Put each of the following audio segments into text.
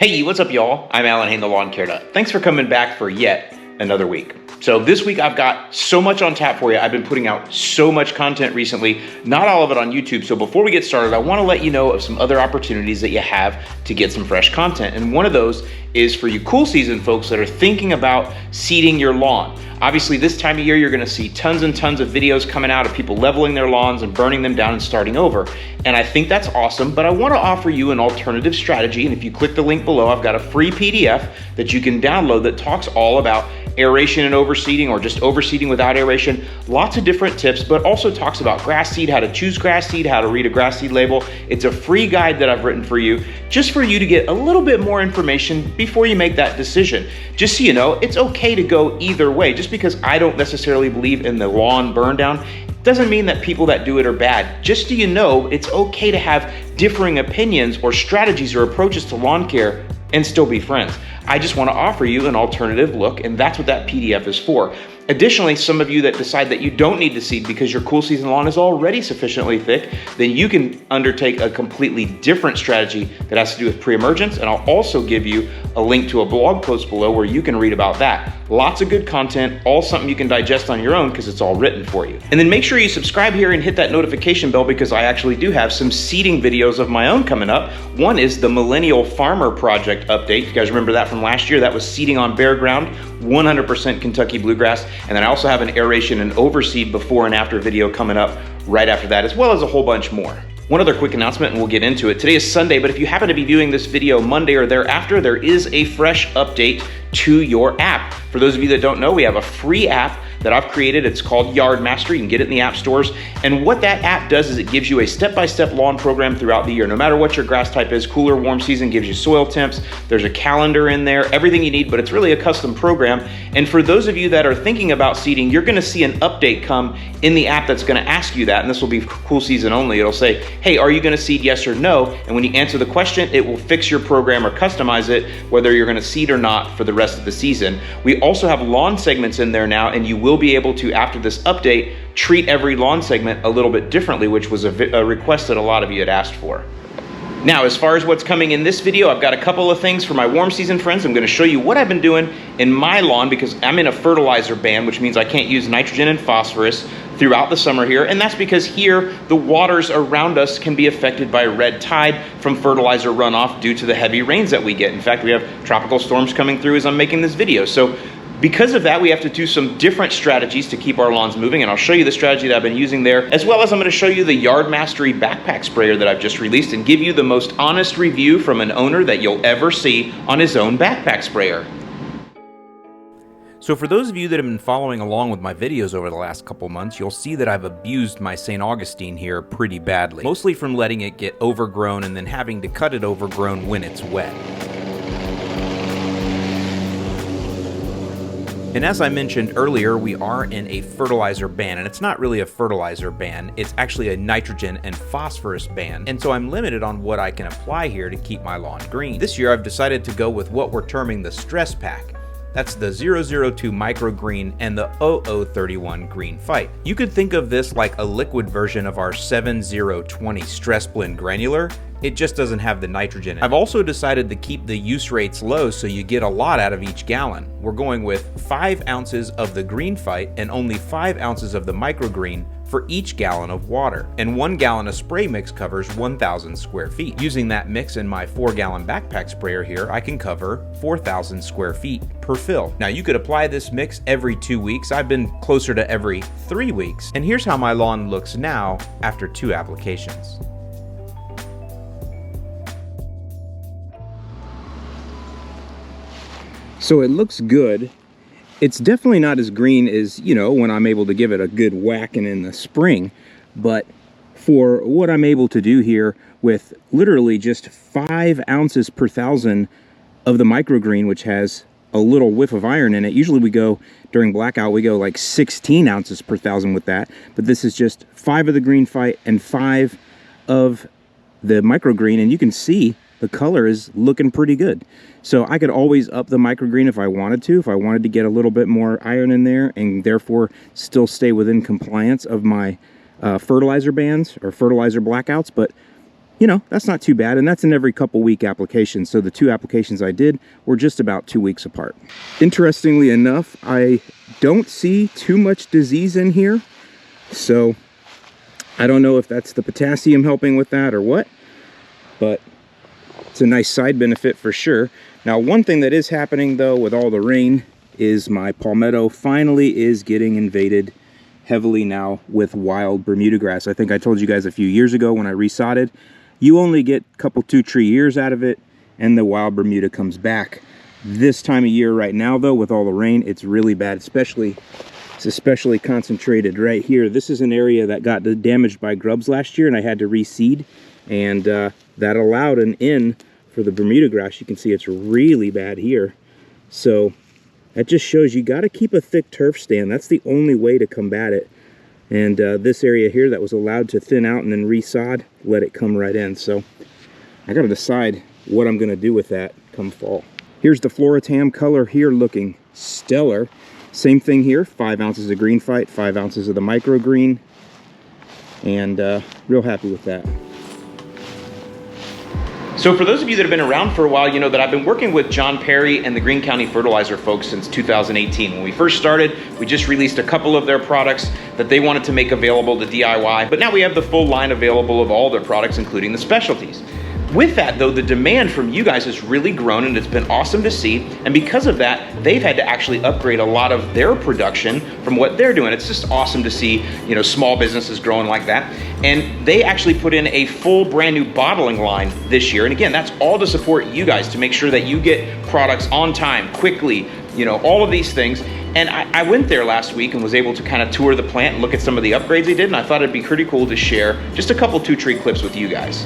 Hey, what's up, y'all? I'm Alan Hain, the Lawn Care Nut. Thanks for coming back for yet another week. So this week I've got so much on tap for you. I've been putting out so much content recently, not all of it on YouTube. So before we get started, I want to let you know of some other opportunities that you have to get some fresh content. And one of those is for you cool season folks that are thinking about seeding your lawn. Obviously, this time of year, you're gonna see tons and tons of videos coming out of people leveling their lawns and burning them down and starting over. And I think that's awesome, but I wanna offer you an alternative strategy. And if you click the link below, I've got a free PDF that you can download that talks all about aeration and overseeding, or just overseeding without aeration. Lots of different tips, but also talks about grass seed, how to choose grass seed, how to read a grass seed label. It's a free guide that I've written for you, just for you to get a little bit more information before you make that decision. Just so you know, it's okay to go either way. Just because I don't necessarily believe in the lawn burn down doesn't mean that people that do it are bad. Just so you know, it's okay to have differing opinions or strategies or approaches to lawn care and still be friends. I just want to offer you an alternative look, and that's what that PDF is for. Additionally, some of you that decide that you don't need to seed because your cool season lawn is already sufficiently thick, then you can undertake a completely different strategy that has to do with pre-emergence, and I'll also give you a link to a blog post below where you can read about that. Lots of good content, all something you can digest on your own because it's all written for you. And then make sure you subscribe here and hit that notification bell, because I actually do have some seeding videos of my own coming up. One is the Millennial Farmer Project update. You guys remember that from last year? That was seeding on bare ground, 100% Kentucky bluegrass. And then I also have an aeration and overseed before and after video coming up right after that, as well as a whole bunch more. One other quick announcement and we'll get into it. Today is Sunday, but if you happen to be viewing this video Monday or thereafter, there is a fresh update to your app. For those of you that don't know, we have a free app that I've created. It's called Yard Master. You can get it in the app stores. And what that app does is it gives you a step-by-step lawn program throughout the year. No matter what your grass type is, cooler, warm season, gives you soil temps. There's a calendar in there, everything you need, but it's really a custom program. And for those of you that are thinking about seeding, you're gonna see an update come in the app that's gonna ask you that. And this will be cool season only. It'll say, hey, are you gonna seed, yes or no? And when you answer the question, it will fix your program or customize it, whether you're gonna seed or not for the rest of the season. We also have lawn segments in there now, and you will be able to, after this update, treat every lawn segment a little bit differently, which was a request that a lot of you had asked for. Now, as far as what's coming in this video, I've got a couple of things for my warm season friends. I'm gonna show you what I've been doing in my lawn, because I'm in a fertilizer ban, which means I can't use nitrogen and phosphorus throughout the summer here. And that's because here, the waters around us can be affected by red tide from fertilizer runoff due to the heavy rains that we get. In fact, we have tropical storms coming through as I'm making this video. So because of that, we have to do some different strategies to keep our lawns moving, and I'll show you the strategy that I've been using there, as well as I'm going to show you the Yard Mastery backpack sprayer that I've just released and give you the most honest review from an owner that you'll ever see on his own backpack sprayer. So for those of you that have been following along with my videos over the last couple months, you'll see that I've abused my St. Augustine here pretty badly, mostly from letting it get overgrown and then having to cut it overgrown when it's wet. And as I mentioned earlier, we are in a fertilizer ban, and it's not really a fertilizer ban, it's actually a nitrogen and phosphorus ban. And so I'm limited on what I can apply here to keep my lawn green. This year I've decided to go with what we're terming the stress pack. That's the 002 microgreen and the 0031 green fight. You could think of this like a liquid version of our 7020 stress blend granular. It just doesn't have the nitrogen in it. I've also decided to keep the use rates low so you get a lot out of each gallon. We're going with 5 ounces of the green fight and only 5 ounces of the microgreen for each gallon of water. And 1 gallon of spray mix covers 1,000 square feet. Using that mix in my 4-gallon backpack sprayer here, I can cover 4,000 square feet per fill. Now you could apply this mix every 2 weeks. I've been closer to every 3 weeks. And here's how my lawn looks now after 2 applications. So it looks good. It's definitely not as green as, you know, when I'm able to give it a good whacking in the spring. But for what I'm able to do here with literally just 5 ounces per 1,000 of the microgreen, which has a little whiff of iron in it. Usually we go, during blackout, we go like 16 ounces per 1,000 with that. But this is just 5 of the green fight and 5 of the microgreen. And you can see the color is looking pretty good. So I could always up the microgreen if I wanted to, if I wanted to get a little bit more iron in there and therefore still stay within compliance of my fertilizer bans or fertilizer blackouts. But you know, that's not too bad, and that's an every couple week application. So the 2 applications I did were just about 2 weeks apart. Interestingly enough, I don't see too much disease in here, so I don't know if that's the potassium helping with that or what, but it's a nice side benefit for sure. Now, one thing that is happening though with all the rain is my palmetto finally is getting invaded heavily now with wild Bermuda grass. I think I told you guys a few years ago when I resodded, you only get a couple 2-tree years out of it and the wild Bermuda comes back. This time of year right now though, with all the rain, it's really bad. It's especially concentrated right here. This is an area that got damaged by grubs last year and I had to reseed, and that allowed an in for the Bermuda grass. You can see it's really bad here. So that just shows you got to keep a thick turf stand. That's the only way to combat it. And this area here that was allowed to thin out and then resod, let it come right in. So I got to decide what I'm going to do with that come fall. Here's the Floritam color here looking stellar. Same thing here, 5 ounces of green fight, 5 ounces of the micro green, and real happy with that. So for those of you that have been around for a while, you know that I've been working with John Perry and the Greene County Fertilizer folks since 2018. When we first started, we just released a couple of their products that they wanted to make available to DIY, but now we have the full line available of all their products, including the specialties. With that though, the demand from you guys has really grown and it's been awesome to see. And because of that, they've had to actually upgrade a lot of their production from what they're doing. It's just awesome to see, you know, small businesses growing like that. And they actually put in a full brand new bottling line this year. And again, that's all to support you guys to make sure that you get products on time, quickly, you know, all of these things. And I went there last week and was able to kind of tour the plant and look at some of the upgrades they did. And I thought it'd be pretty cool to share just a couple 2-tree clips with you guys.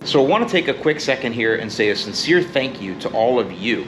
So I want to take a quick second here and say a sincere thank you to all of you.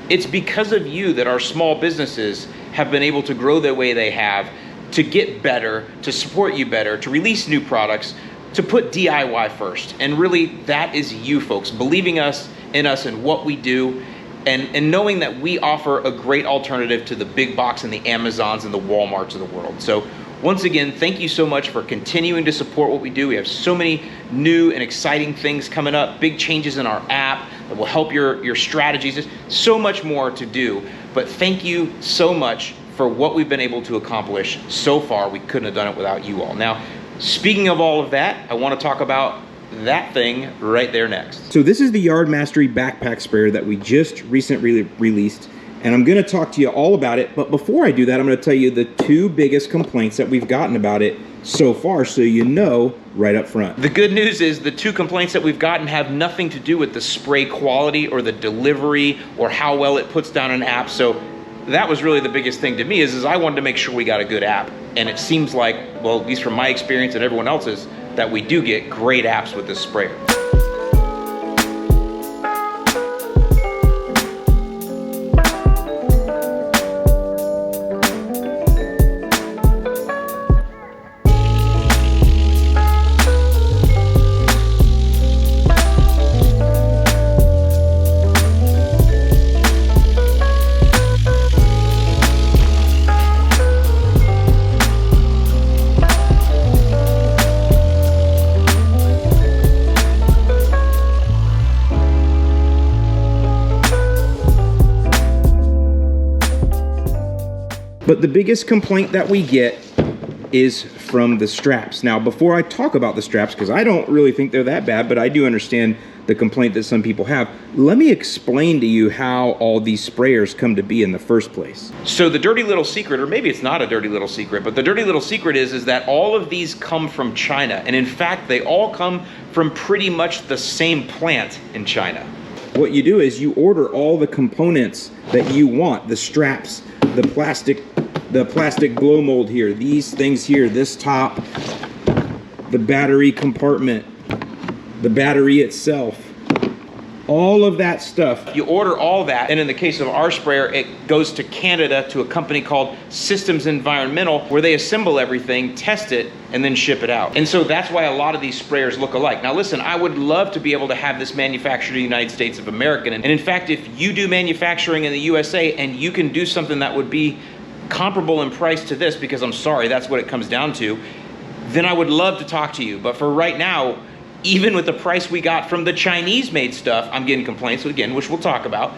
It's because of you that our small businesses have been able to grow the way they have, to get better, to support you better, to release new products, to put DIY first. And really, that is you folks, believing in us and what we do, and knowing that we offer a great alternative to the big box and the Amazons and the Walmarts of the world. So once again, thank you so much for continuing to support what we do. We have so many new and exciting things coming up, big changes in our app that will help your strategies. There's so much more to do, but thank you so much for what we've been able to accomplish so far. We couldn't have done it without you all. Now, speaking of all of that, I want to talk about that thing right there next. So this is the Yard Mastery backpack sprayer that we just recently released, and I'm going to talk to you all about it. But before I do that, I'm going to tell you the 2 biggest complaints that we've gotten about it so far, so you know right up front. The good news is the 2 complaints that we've gotten have nothing to do with the spray quality or the delivery or how well it puts down an app. So that was really the biggest thing to me is I wanted to make sure we got a good app. And it seems like, well, at least from my experience and everyone else's, that we do get great apps with this sprayer. But the biggest complaint that we get is from the straps. Now, before I talk about the straps, because I don't really think they're that bad, but I do understand the complaint that some people have, let me explain to you how all these sprayers come to be in the first place. So the dirty little secret, or maybe it's not a dirty little secret, but the dirty little secret is that all of these come from China. And in fact, they all come from pretty much the same plant in China. What you do is you order all the components that you want, the straps, the plastic blow mold here, these things here, this top, the battery compartment, the battery itself, all of that stuff. You order all that, and in the case of our sprayer, it goes to Canada to a company called Systems Environmental, where they assemble everything, test it, and then ship it out. And so that's why a lot of these sprayers look alike. Now listen, I would love to be able to have this manufactured in the United States of America. And in fact, if you do manufacturing in the USA and you can do something that would be comparable in price to this, because I'm sorry, that's what it comes down to, then I would love to talk to you. But for right now, even with the price we got from the Chinese made stuff, I'm getting complaints, again, which we'll talk about.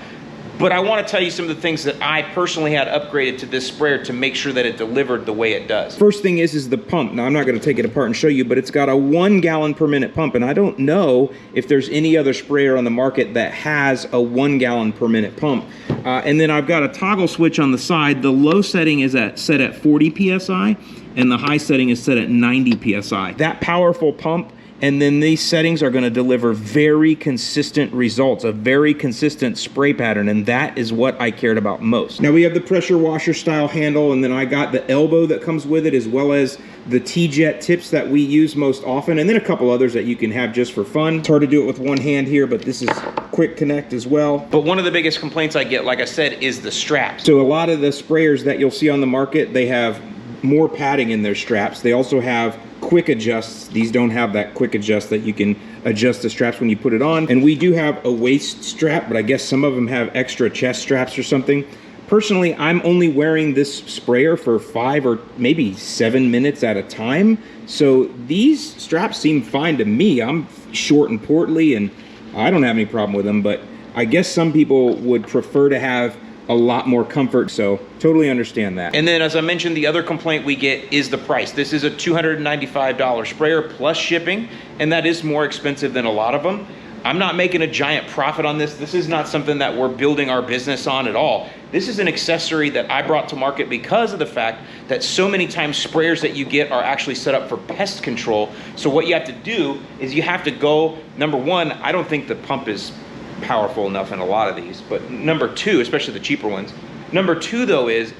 But I want to tell you some of the things that I personally had upgraded to this sprayer to make sure that it delivered the way it does. First thing is the pump. Now, I'm not going to take it apart and show you, but it's got a 1 gallon per minute pump, and I don't know if there's any other sprayer on the market that has a 1 gallon per minute pump. And then I've got a toggle switch on the side. The low setting is set at 40 psi, and the high setting is set at 90 psi. That powerful pump, and then these settings are going to deliver very consistent results, a very consistent spray pattern, and that is what I cared about most. Now we have the pressure washer style handle, and then I got the elbow that comes with it, as well as the T-Jet tips that we use most often, and then a couple others that you can have just for fun. It's hard to do it with one hand here, but this is quick connect as well. But one of the biggest complaints I get, like I said, is the straps. So a lot of the sprayers that you'll see on the market, they have more padding in their straps. They also have quick adjusts. These don't have that quick adjust that you can adjust the straps when you put it on. And we do have a waist strap, but I guess some of them have extra chest straps or something. Personally, I'm only wearing this sprayer for 5 or maybe 7 minutes at a time. So these straps seem fine to me. I'm short and portly and I don't have any problem with them, but I guess some people would prefer to have a lot more comfort, so totally understand that. And then, as I mentioned, the other complaint we get is the price. This is a $295 sprayer plus shipping, and that is more expensive than a lot of them. I'm not making a giant profit on this. This is not something that we're building our business on at all. This is an accessory that I brought to market because of the fact that so many times sprayers that you get are actually set up for pest control. So what you have to do is you have to go, number one, I don't think the pump is powerful enough in a lot of these, but number two, especially the cheaper ones, number two though is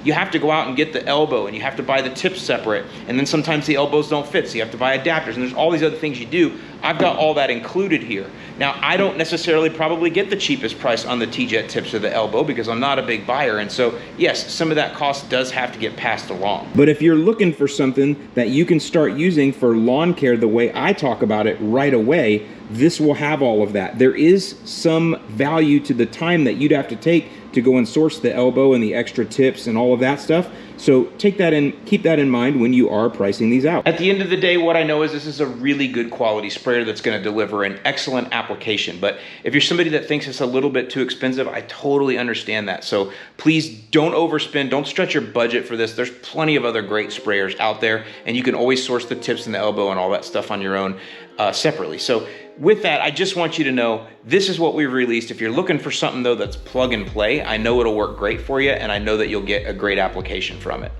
you have to go out and get the elbow, and you have to buy the tips separate, and then sometimes the elbows don't fit, so you have to buy adapters, and there's all these other things you do. I've got all that included here. Now, I don't necessarily probably get the cheapest price on the T-Jet tips or the elbow because I'm not a big buyer, and so yes, some of that cost does have to get passed along. But if you're looking for something that you can start using for lawn care the way I talk about it right away, this will have all of that. There is some value to the time that you'd have to take to go and source the elbow and the extra tips and all of that stuff. So take that in, keep that in mind when you are pricing these out. At the end of the day, what I know is this is a really good quality sprayer that's going to deliver an excellent application. But if you're somebody that thinks it's a little bit too expensive, I totally understand that. So please don't overspend, don't stretch your budget for this. There's plenty of other great sprayers out there, and you can always source the tips and the elbow and all that stuff on your own separately. So with that, I just want you to know this is what we've released. If you're looking for something though that's plug and play, I know it'll work great for you, and I know that you'll get a great application from it.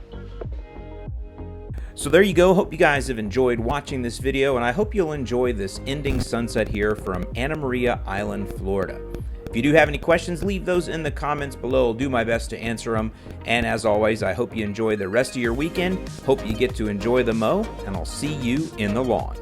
So there you go. Hope you guys have enjoyed watching this video, and I hope you'll enjoy this ending sunset here from Anna Maria Island, Florida. If you do have any questions, leave those in the comments below. I'll do my best to answer them. And as always, I hope you enjoy the rest of your weekend. Hope you get to enjoy the mow, and I'll see you in the lawn.